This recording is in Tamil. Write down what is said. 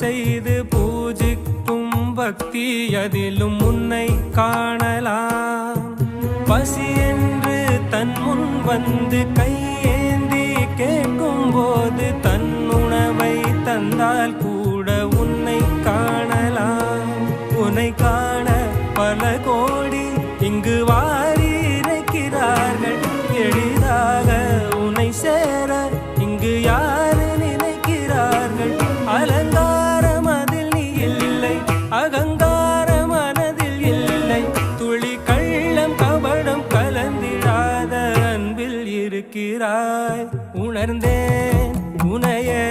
செய்து பூஜிக்கும் பக்தி அதிலும் உன்னை காணலாம். பசி என்று தன் முன் வந்து கையேந்தி கேட்கும் போது தன் உணவை தந்தால் கூட உன்னை காணலாம். உன்னை காண பல கோடி இங்கு வாரி இறைக்கிறார்கள். எளிதாக உன்னை சேர இங்கு யாரு நினைக்கிறார்கள். அலங்காரம் அதில் நீ இல்லை, அகங்கார மனதில் இல்லை. துளி கள்ளம் கபடம் கலந்திடாத அன்பில் இருக்கிறாய். உணர்ந்தேன் உனையே